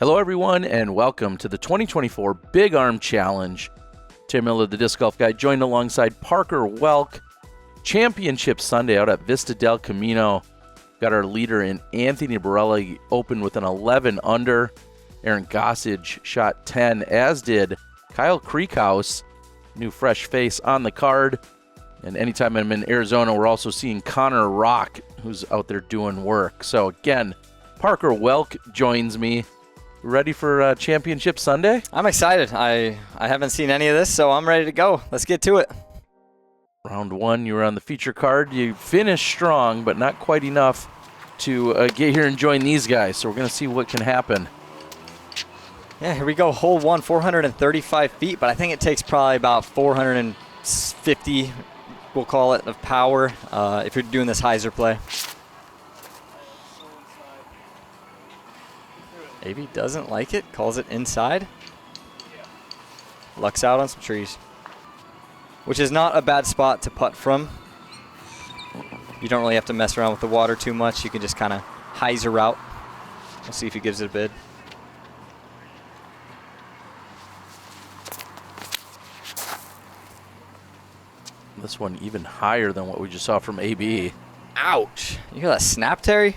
Hello, everyone, and welcome to the 2024 Big Arm Challenge. Tim Miller, the Disc Golf Guy, joined alongside Parker Welck. Championship Sunday out at Vista del Camino. Got our leader in Anthony Barela. He opened with an 11 under. Aaron Gossage shot 10, as did Kyle Krieckhaus, new fresh face on the card. And anytime I'm in Arizona, we're also seeing Connor Rock, who's out there doing work. So again, Parker Welck joins me. Ready for Championship Sunday? I'm excited. I haven't seen any of this, so I'm ready to go. Let's get to it. Round one, you were on the feature card. You finished strong, but not quite enough to get here and join these guys. So we're going to see what can happen. Yeah, here we go. Hole one, 435 feet, but I think it takes probably about 450, we'll call it, of power if you're doing this hyzer play. AB doesn't like it, calls it inside. Lucks out on some trees, which is not a bad spot to putt from. You don't really have to mess around with the water too much. You can just kind of hyzer out. We'll see if he gives it a bid. This one even higher than what we just saw from AB. Ouch. You hear that snap, Terry?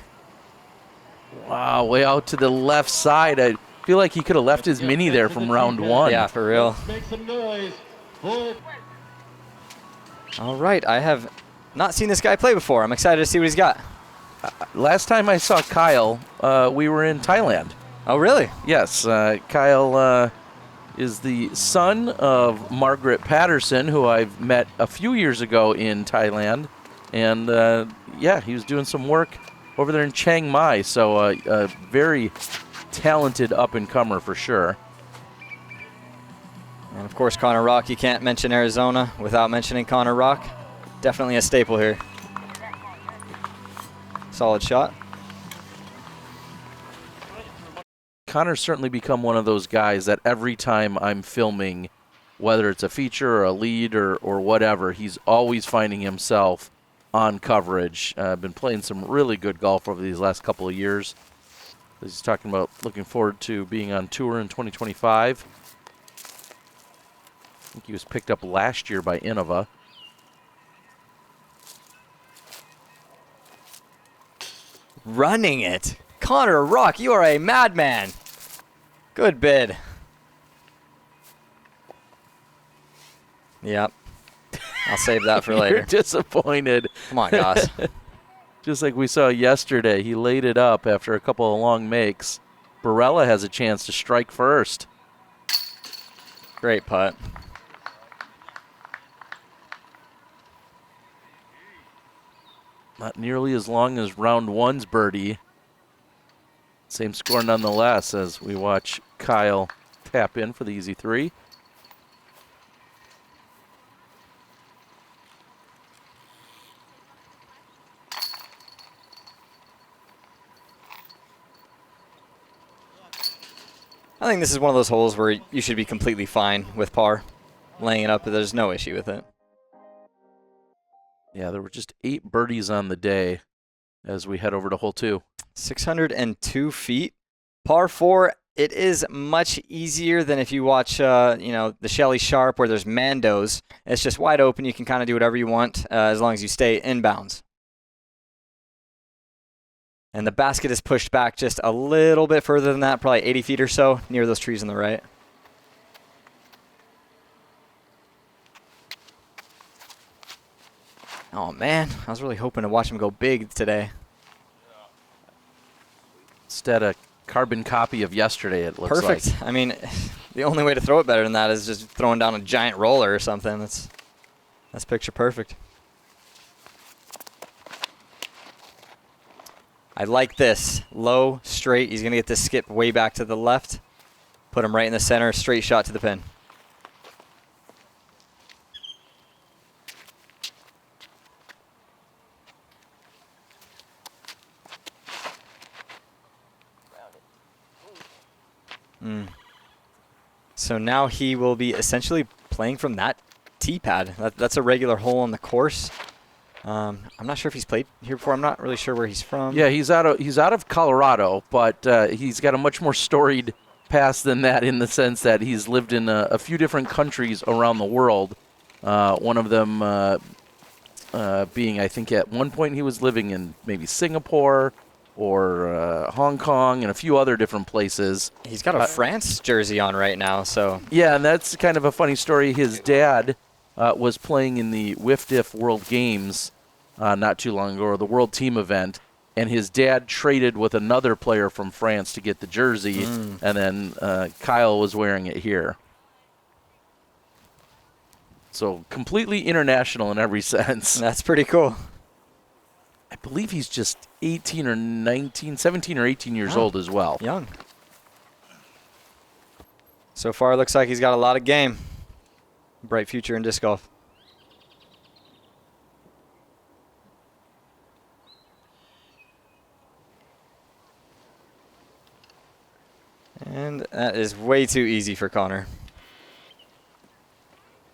Wow, way out to the left side. I feel like he could have left his mini there from round one. Yeah, for real. Make some noise. All right, I have not seen this guy play before. I'm excited to see what he's got. Last time I saw Kyle, we were in Thailand. Oh, really? Yes, Kyle is the son of Margaret Patterson, who I've met a few years ago in Thailand. And, yeah, he was doing some work over there in Chiang Mai, so a very talented up-and-comer for sure. And, of course, Connor Rock. You can't mention Arizona without mentioning Connor Rock. Definitely a staple here. Solid shot. Connor's certainly become one of those guys that every time I'm filming, whether it's a feature or a lead or whatever, he's always finding himself on coverage. Been playing some really good golf over these last couple of years. He's talking about looking forward to being on tour in 2025. I think he was picked up last year by Innova. Running it. Connor Rock, you are a madman. Good bid. Yep. I'll save that for later. You're disappointed. Come on, guys. Just like we saw yesterday, he laid it up after a couple of long makes. Barela has a chance to strike first. Great putt. Not nearly as long as round one's birdie. Same score nonetheless as we watch Kyle tap in for the easy three. I think this is one of those holes where you should be completely fine with par. Laying it up, there's no issue with it. Yeah, there were just 8 birdies on the day as we head over to hole 2. 602 feet. Par 4, it is much easier than if you watch, the Shelly Sharpe where there's Mandos. It's just wide open. You can kind of do whatever you want as long as you stay inbounds. And the basket is pushed back just a little bit further than that, probably 80 feet or so, near those trees on the right. Oh, man. I was really hoping to watch him go big today. Instead, a carbon copy of yesterday, it looks like. Perfect. I mean, the only way to throw it better than that is just throwing down a giant roller or something. That's picture perfect. I like this. Low, straight. He's going to get this skip way back to the left. Put him right in the center. Straight shot to the pin. So now he will be essentially playing from that tee pad. That's a regular hole on the course. I'm not sure if he's played here before. I'm not really sure where he's from. Yeah, he's out of Colorado, but he's got a much more storied past than that in the sense that he's lived in a few different countries around the world. One of them being, I think, at one point he was living in maybe Singapore or Hong Kong and a few other different places. He's got a France jersey on right now, so. Yeah, and that's kind of a funny story. His dad was playing in the WIFDIF World Games not too long ago, or the World Team event, and his dad traded with another player from France to get the jersey, and then Kyle was wearing it here. So completely international in every sense. That's pretty cool. I believe he's just 18 or 19, 17 or 18 years old as well. Young. So far, it looks like he's got a lot of game. Bright future in disc golf. And that is way too easy for Connor.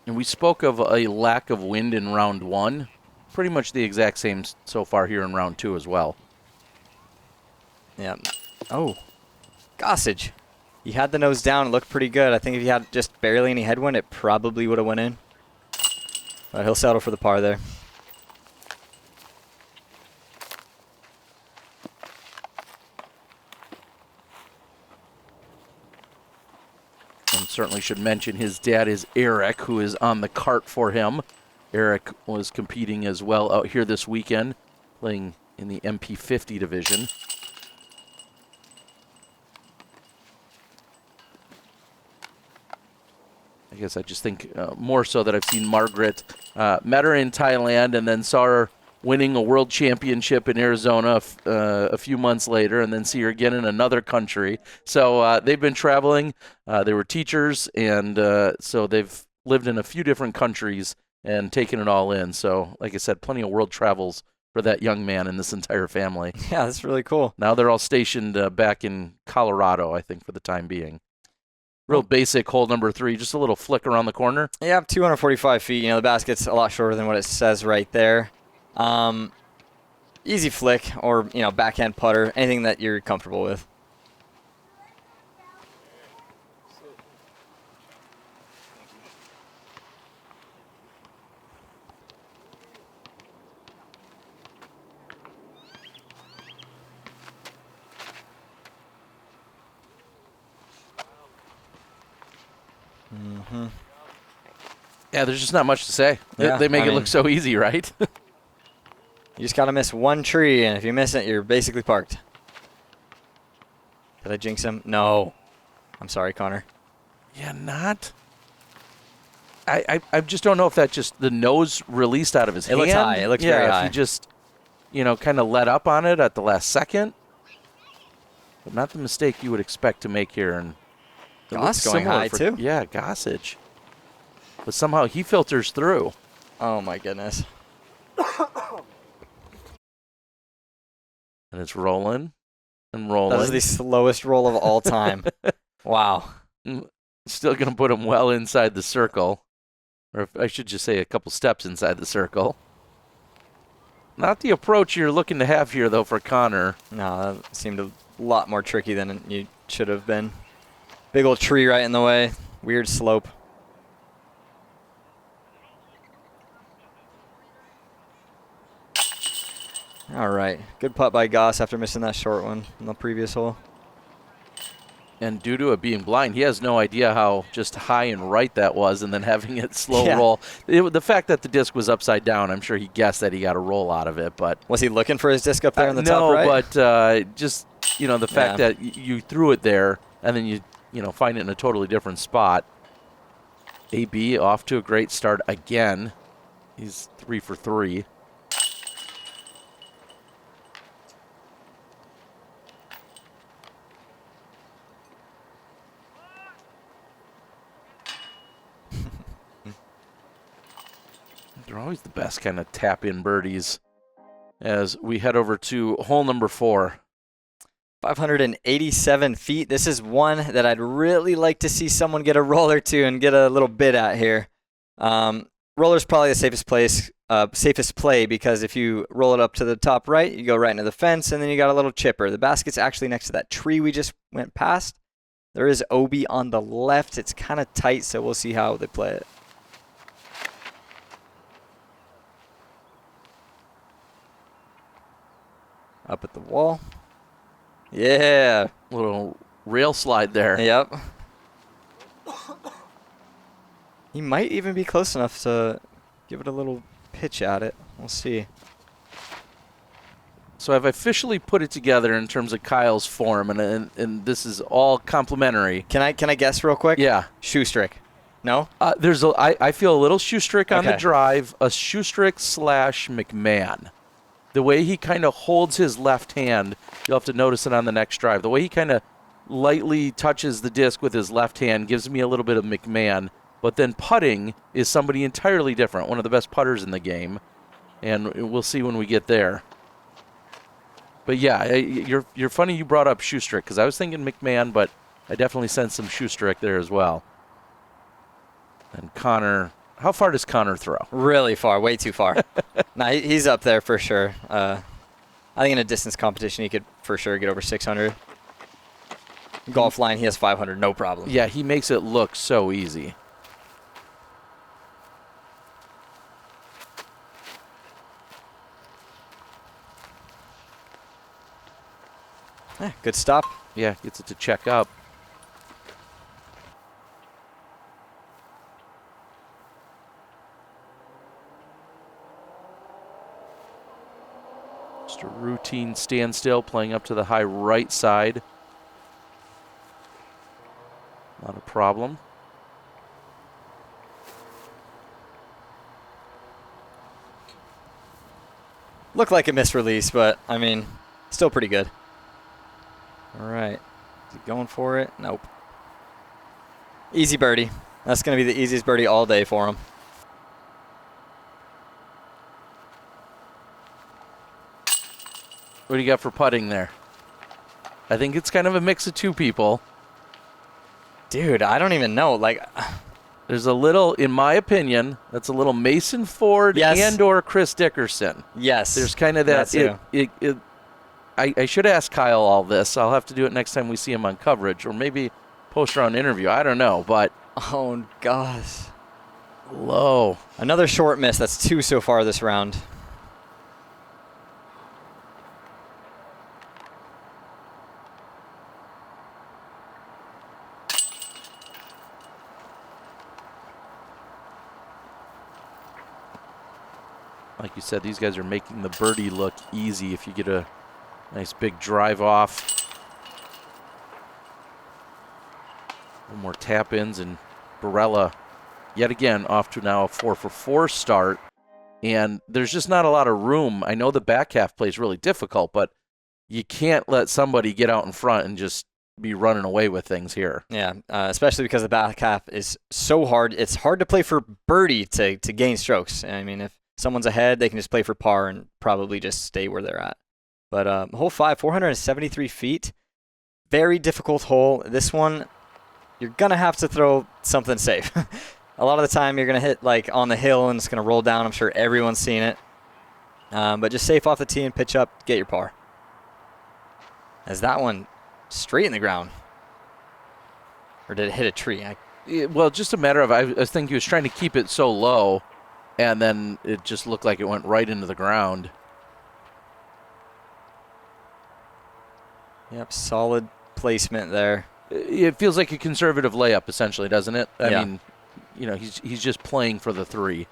And we spoke of a lack of wind in round 1. Pretty much the exact same so far here in round 2 as well. Yeah. Oh. Gossage. He had the nose down. It looked pretty good. I think if he had just barely any headwind, it probably would have went in. But he'll settle for the par there. And certainly should mention his dad is Eric, who is on the cart for him. Eric was competing as well out here this weekend, playing in the MP50 division. I guess I just think more so that I've seen Margaret. Met her in Thailand and then saw her winning a world championship in Arizona a few months later, and then see her again in another country. So they've been traveling. They were teachers, and so they've lived in a few different countries and taken it all in. So, like I said, plenty of world travels for that young man and this entire family. Yeah, that's really cool. Now they're all stationed back in Colorado, I think, for the time being. Real basic hole number 3, just a little flick around the corner. Yeah, 245 feet. You know, the basket's a lot shorter than what it says right there. Easy flick or, you know, backhand putter, anything that you're comfortable with. Yeah, there's just not much to say. Yeah, They make I it mean, look so easy, right? You just got to miss one tree, and if you miss it, you're basically parked. Did I jinx him? No. I'm sorry, Connor. Yeah, not. I just don't know if that just the nose released out of his hand. It looks high. It looks very high. If he just, you know, kind of let up on it at the last second. But not the mistake you would expect to make here. And it looks going similar high, too. Yeah, Gossage. But somehow he filters through. Oh, my goodness. And it's rolling and rolling. That is the slowest roll of all time. Wow. Still going to put him well inside the circle. Or I should just say a couple steps inside the circle. Not the approach you're looking to have here, though, for Connor. No, that seemed a lot more tricky than you should have been. Big old tree right in the way. Weird slope. All right. Good putt by Goss after missing that short one in the previous hole. And due to it being blind, he has no idea how just high and right that was, and then having it slow roll. The fact that the disc was upside down, I'm sure he guessed that he got a roll out of it. But was he looking for his disc up there in the top right? No, but just, you know, the fact that you threw it there and then you know, find it in a totally different spot. AB off to a great start again. He's 3 for 3. They're always the best kind of tap-in birdies as we head over to hole number 4. 587 feet. This is one that I'd really like to see someone get a roll or two and get a little bit at here. Rough roller's probably the safest play because if you roll it up to the top right, you go right into the fence, and then you got a little chipper. The basket's actually next to that tree we just went past. There is OB on the left. It's kind of tight, so we'll see how they play it. Up at the wall. Yeah. Little rail slide there. Yep. He might even be close enough to give it a little pitch at it. We'll see. So I've officially put it together in terms of Kyle's form, and this is all complimentary. Can I guess real quick? Yeah. Shoestrick. No? I feel a little Shoestrick on the Okay. drive, a Shoestrick / McMahon. The way he kind of holds his left hand, you'll have to notice it on the next drive. The way he kind of lightly touches the disc with his left hand gives me a little bit of McMahon. But then putting is somebody entirely different, one of the best putters in the game. And we'll see when we get there. But yeah, you're funny you brought up Shoestrick, because I was thinking McMahon, but I definitely sense some Shoestrick there as well. And Connor, how far does Connor throw? Really far, way too far. Nah, he's up there for sure. I think in a distance competition, he could for sure get over 600. Golf line, he has 500, no problem. Yeah, he makes it look so easy. Good stop. Yeah, gets it to check up. Just a routine standstill, playing up to the high right side. Not a problem. Looked like a misrelease, but, I mean, still pretty good. All right. Is he going for it? Nope. Easy birdie. That's going to be the easiest birdie all day for him. What do you got for putting there? I think it's kind of a mix of two people. Dude, I don't even know. Like, There's a little, in my opinion, that's a little Mason Ford Yes. and or Chris Dickerson. yes. There's kind of that. That's I should ask Kyle all this. I'll have to do it next time we see him on coverage, or maybe post-round interview. I don't know, but Oh, gosh. low. Another short miss. That's 2 so far this round. Like you said, these guys are making the birdie look easy if you get a nice big drive off. One more tap-ins, and Barela yet again off to now a 4-for-4 start. And there's just not a lot of room. I know the back half play is really difficult, but you can't let somebody get out in front and just be running away with things here. Yeah, especially because the back half is so hard. It's hard to play for birdie to gain strokes. I mean, if someone's ahead, they can just play for par and probably just stay where they're at. But hole 5, 473 feet. Very difficult hole. This one, you're going to have to throw something safe. A lot of the time, you're going to hit like on the hill and it's going to roll down. I'm sure everyone's seen it. But just safe off the tee and pitch up, get your par. As that one straight in the ground. Or did it hit a tree? Well, just a matter of, I think he was trying to keep it so low, and then it just looked like it went right into the ground. Yep, solid placement there. It feels like a conservative layup, essentially, doesn't it? I Yeah. mean, you know, he's just playing for the 3.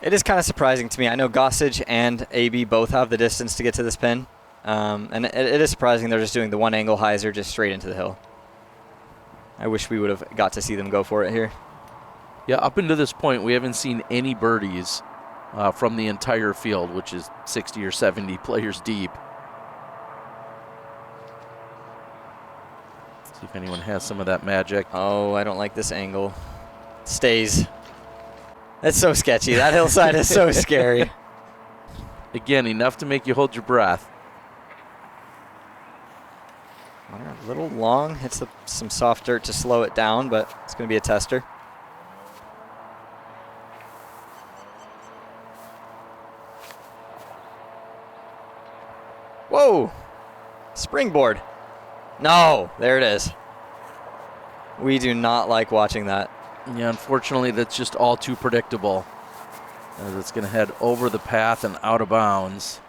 It is kind of surprising to me. I know Gossage and AB both have the distance to get to this pin. And it is surprising they're just doing the one angle hyzer just straight into the hill. I wish we would have got to see them go for it here. Yeah, up until this point, we haven't seen any birdies from the entire field, which is 60 or 70 players deep. See if anyone has some of that magic. Oh, I don't like this angle. Stays. That's so sketchy. That hillside is so scary. Again, enough to make you hold your breath. A little long. Hits some soft dirt to slow it down, but it's going to be a tester. Whoa! Springboard. No, there it is. We do not like watching that. Yeah, unfortunately, that's just all too predictable. As it's going to head over the path and out of bounds.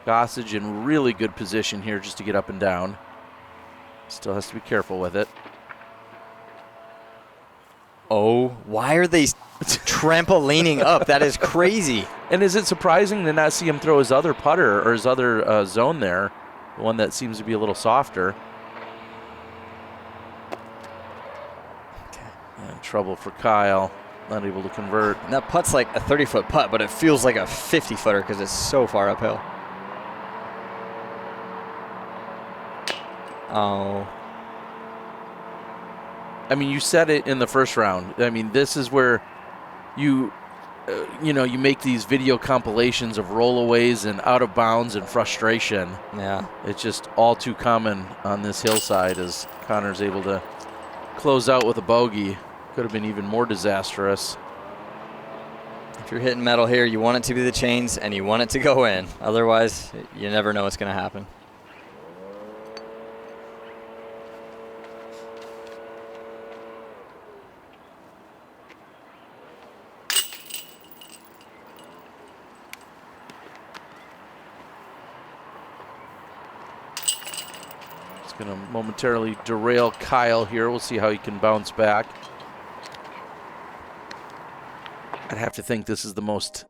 Gossage in really good position here just to get up and down. Still has to be careful with it. Oh, why are they trampolining up? That is crazy. And is it surprising to not see him throw his other putter or his other zone there? The one that seems to be a little softer. Okay. And trouble for Kyle. Not able to convert. And that putt's like a 30-foot putt, but it feels like a 50-footer because it's so far uphill. Oh. I mean, you said it in the first round. I mean, this is where you make these video compilations of rollaways and out of bounds and frustration. Yeah. It's just all too common on this hillside as Connor's able to close out with a bogey. Could have been even more disastrous. If you're hitting metal here, you want it to be the chains and you want it to go in. Otherwise, you never know what's going to happen. Going to momentarily derail Kyle here. We'll see how he can bounce back. I'd have to think this is the most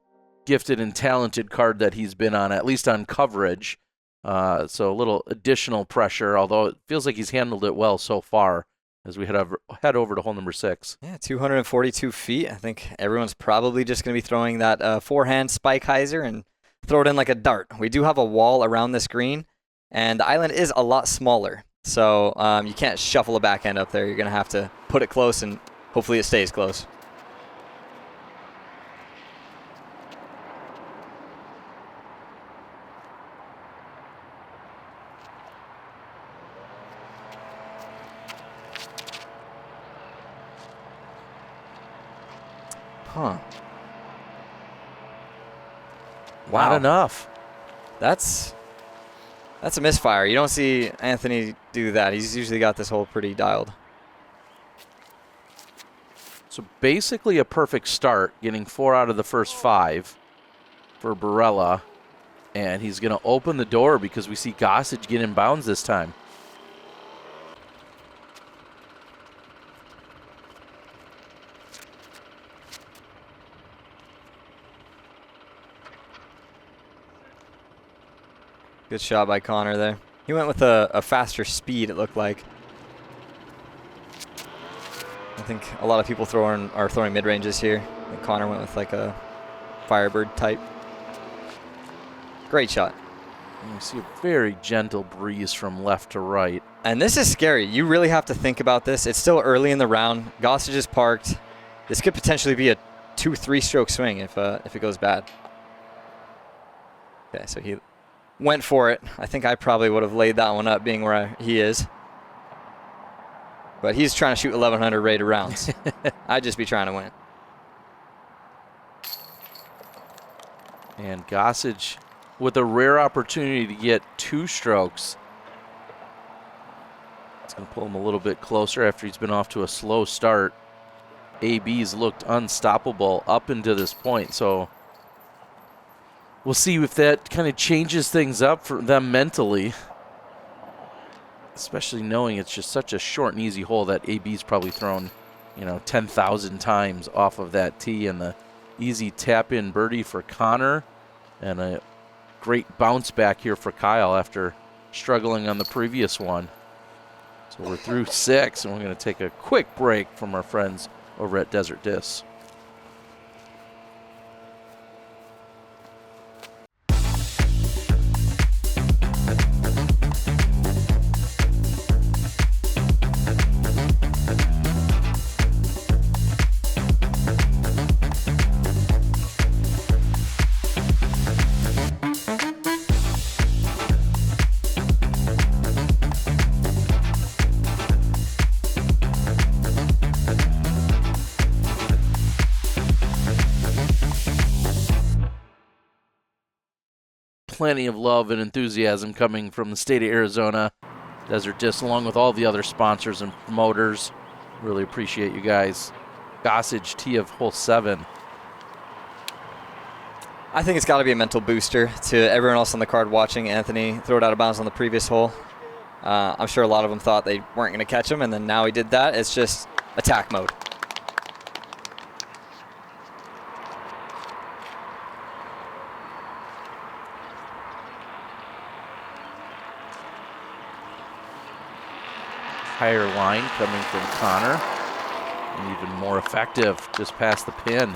gifted and talented card that he's been on, at least on coverage. So a little additional pressure, although it feels like he's handled it well so far as we head over to hole number 6. Yeah, 242 feet. I think everyone's probably just going to be throwing that forehand spike hyzer and throw it in like a dart. We do have a wall around this green. And the island is a lot smaller, so you can't shuffle a backhand up there. You're going to have to put it close, and hopefully it stays close. Huh. Wow. Not enough. That's a misfire. You don't see Anthony do that. He's usually got this hole pretty dialed. So basically a perfect start, getting 4 out of the first 5 for Barela. And he's going to open the door because we see Gossage get in bounds this time. Good shot by Connor there. He went with a faster speed, it looked like. I think a lot of people are throwing mid-ranges here. I think Connor went with like a Firebird type. Great shot. And you see a very gentle breeze from left to right. And this is scary. You really have to think about this. It's still early in the round. Gossage is parked. This could potentially be a 2-3 stroke swing if it goes bad. Okay, so he went for it. I think I probably would have laid that one up being where he is. But he's trying to shoot 1,100 rated rounds. I'd just be trying to win. And Gossage with a rare opportunity to get 2 strokes. It's going to pull him a little bit closer after he's been off to a slow start. AB's looked unstoppable up into this point, so we'll see if that kind of changes things up for them mentally, especially knowing it's just such a short and easy hole that AB's probably thrown, 10,000 times off of that tee, and the easy tap-in birdie for Connor, and a great bounce back here for Kyle after struggling on the previous one. So we're through 6, and we're going to take a quick break from our friends over at Desert Discs. plenty of love and enthusiasm coming from the state of Arizona. Desert Disc, along with all the other sponsors and promoters. Really appreciate you guys. Gossage tee of hole 7. I think it's got to be a mental booster to everyone else on the card watching Anthony throw it out of bounds on the previous hole. I'm sure a lot of them thought they weren't going to catch him, and then now he did that. It's just attack mode. Higher line coming from Connor. And even more effective just past the pin.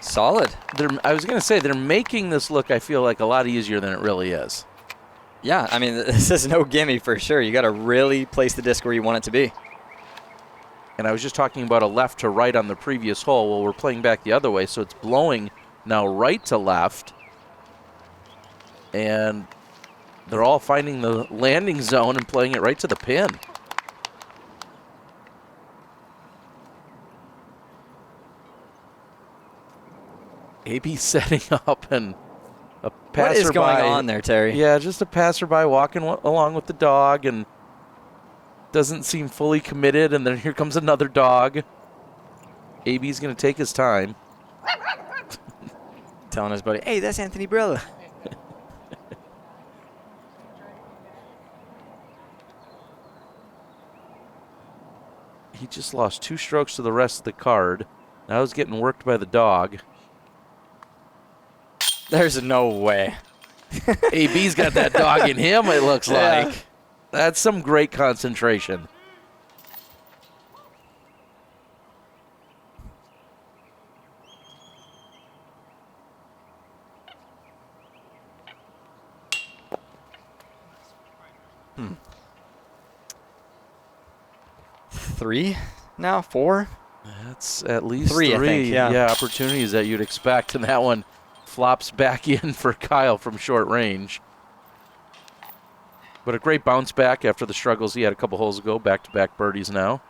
Solid. I was going to say, they're making this look, I feel like, a lot easier than it really is. Yeah, I mean, this is no gimme for sure. You got to really place the disc where you want it to be. And I was just talking about a left to right on the previous hole. Well, we're playing back the other way, so it's blowing now right to left. And they're all finding the landing zone and playing it right to the pin. AB setting up, and a passerby. What is going on there, Terry? Yeah, just a passerby walking along with the dog and doesn't seem fully committed, and then here comes another dog. AB's going to take his time. Telling his buddy, hey, that's Anthony Barela. He just lost 2 strokes to the rest of the card. Now he's getting worked by the dog. There's no way. AB's got that dog in him, it looks like. That's some great concentration. Three now? 4? That's at least 3, I think, yeah. Opportunities that you'd expect, and that one flops back in for Kyle from short range. But a great bounce back after the struggles he had a couple holes ago. Back-to-back birdies now.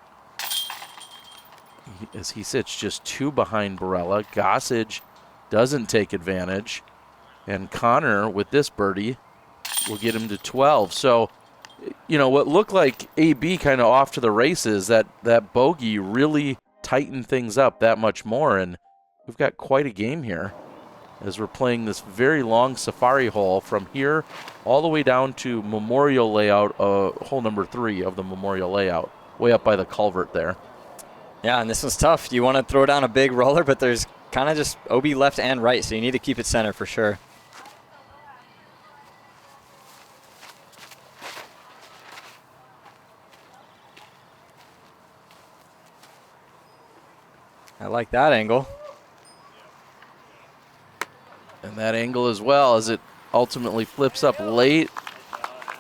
As he sits just 2 behind Barela. Gossage doesn't take advantage. And Connor, with this birdie, will get him to 12. So, you know, what looked like AB kind of off to the races, that bogey really tightened things up that much more. And we've got quite a game here as we're playing this very long safari hole from here all the way down to Memorial Layout, hole number 3 of the Memorial Layout, way up by the culvert there. Yeah, and this one's tough. You want to throw down a big roller, but there's kind of just OB left and right, so you need to keep it center for sure. I like that angle. And that angle as well, as it ultimately flips up late.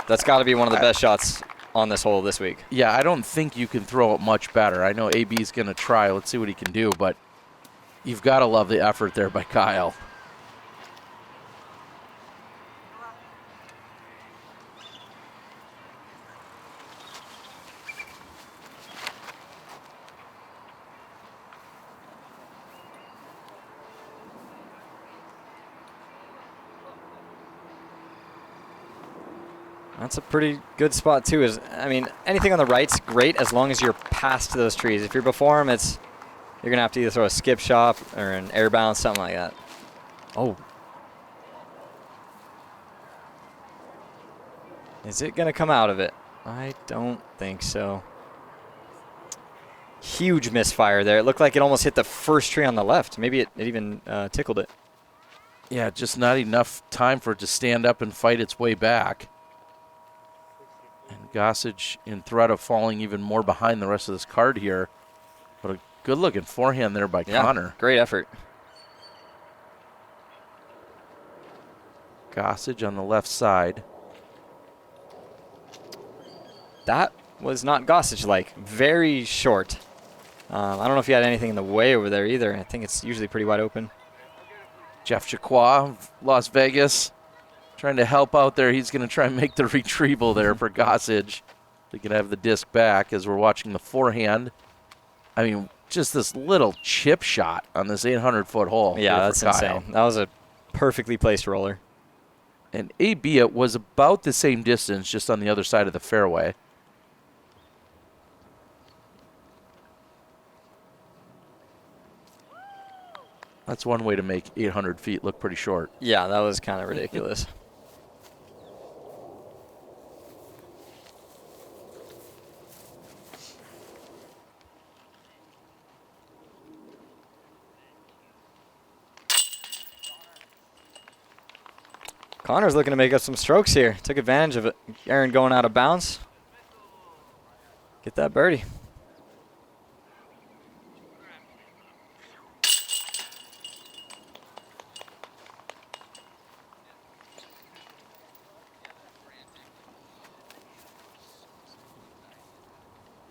That's got to be one of the best shots on this hole this week. Yeah, I don't think you can throw it much better. I know AB's going to try. Let's see what he can do, but you've got to love the effort there by Kyle. That's a pretty good spot too. I mean, anything on the right's great as long as you're past those trees. If you're before them, you're gonna have to either throw a skip shot or an air balance, something like that. Oh, is it gonna come out of it? I don't think so. Huge misfire there. It looked like it almost hit the first tree on the left. Maybe it even tickled it. Yeah, just not enough time for it to stand up and fight its way back. And Gossage in threat of falling even more behind the rest of this card here. But a good-looking forehand there by Connor. Great effort. Gossage on the left side. That was not Gossage-like. Very short. I don't know if he had anything in the way over there either. I think it's usually pretty wide open. Jeff Chaqua of Las Vegas trying to help out there. He's going to try and make the retrieval there for Gossage. They can have the disc back as we're watching the forehand. I mean, just this little chip shot on this 800-foot hole. Yeah, that's insane. That was a perfectly placed roller. And AB, it was about the same distance, just on the other side of the fairway. That's one way to make 800 feet look pretty short. Yeah, that was kind of ridiculous. Connor's looking to make up some strokes here. Took advantage of it. Aaron going out of bounds. Get that birdie.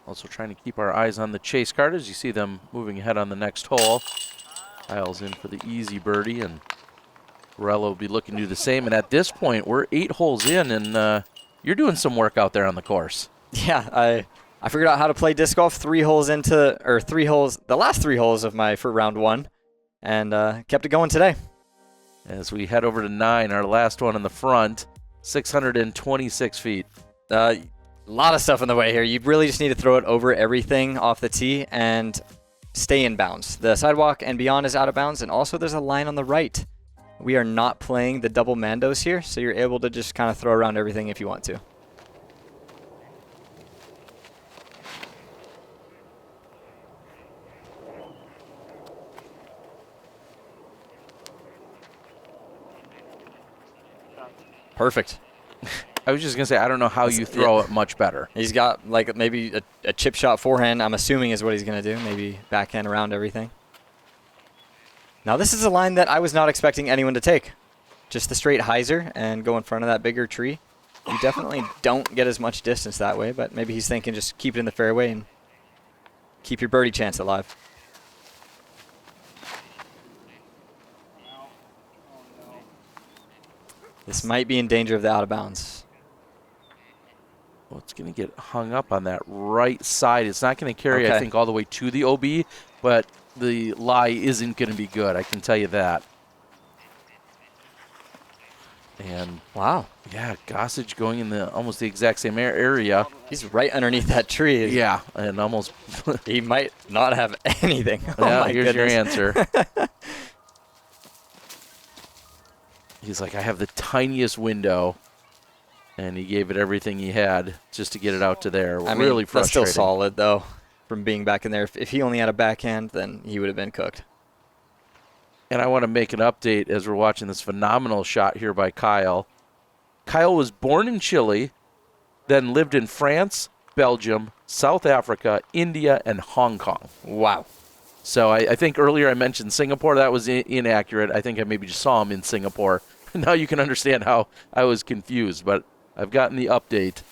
Also trying to keep our eyes on the chase card as you see them moving ahead on the next hole. Kyle's in for the easy birdie, and Barela will be looking to do the same. And at this point, we're 8 holes in, and you're doing some work out there on the course. Yeah, I figured out how to play disc golf 3 holes into, or 3 holes, the last 3 holes of for round 1, and kept it going today. As we head over to 9, our last one in the front, 626 feet. A lot of stuff in the way here. You really just need to throw it over everything off the tee and stay in bounds. The sidewalk and beyond is out of bounds, and also there's a line on the right. We are not playing the double Mandos here, so you're able to just kind of throw around everything if you want to. Perfect. I was just going to say, I don't know how you throw it much better. He's got like maybe a chip shot forehand, I'm assuming is what he's going to do. Maybe backhand around everything. Now this is a line that I was not expecting anyone to take. Just the straight hyzer and go in front of that bigger tree. You definitely don't get as much distance that way, but maybe he's thinking just keep it in the fairway and keep your birdie chance alive. This might be in danger of the out of bounds. Well, it's going to get hung up on that right side. It's not going to carry, I think, all the way to the OB, but the lie isn't going to be good. I can tell you that. And wow, yeah, Gossage going in the almost the exact same area. He's right underneath that tree. Yeah, and almost he might not have anything. Yeah, oh my here's goodness. your answer. He's like, I have the tiniest window, and he gave it everything he had just to get it out to there. I mean, really frustrating. That's still solid though, from being back in there. If he only had a backhand, then he would have been cooked. And I want to make an update as we're watching this phenomenal shot here by Kyle. Kyle was born in Chile, then lived in France, Belgium, South Africa, India, and Hong Kong. Wow. So I think earlier I mentioned Singapore. That was inaccurate. I think I maybe just saw him in Singapore. Now you can understand how I was confused, but I've gotten the update.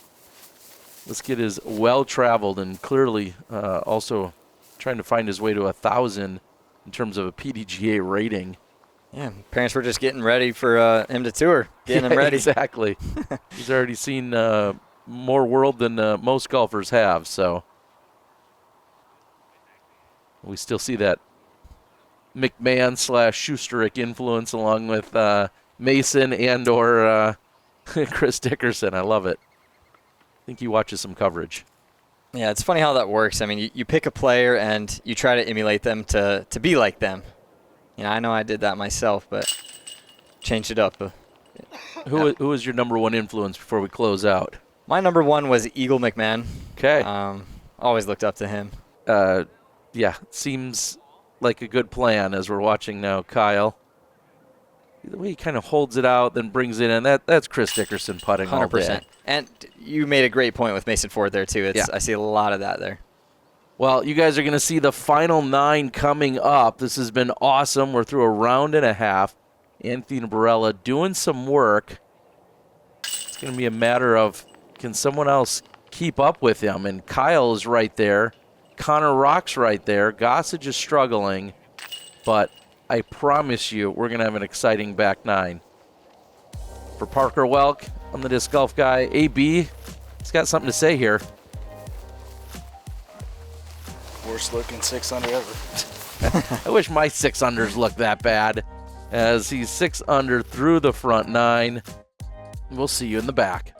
This kid is well-traveled and clearly also trying to find his way to 1,000 in terms of a PDGA rating. Yeah, parents were just getting ready for him to tour, getting him ready. Exactly. He's already seen more world than most golfers have, so we still see that McMahon/Schusterick influence along with Mason and or Chris Dickerson. I love it. I think he watches some coverage. Yeah, it's funny how that works. I mean, you pick a player and you try to emulate them to be like them. You know, I know I did that myself, but changed it up. Who was your number one influence before we close out? My number one was Eagle McMahon. Okay. Always looked up to him. Yeah, seems like a good plan as we're watching now Kyle. The way he kind of holds it out, then brings it in, that's Chris Dickerson putting 100%. All day. And you made a great point with Mason Ford there, too. I see a lot of that there. Well, you guys are going to see the final 9 coming up. This has been awesome. We're through a round and a half. Anthony Barela doing some work. It's going to be a matter of, can someone else keep up with him? And Kyle is right there. Connor Rock's right there. Gossage is struggling. But I promise you, we're going to have an exciting back 9. For Parker Welck, I'm the disc golf guy. AB, he's got something to say here. Worst looking 6 under ever. I wish my 6-unders looked that bad, as he's 6 under through the front 9. We'll see you in the back.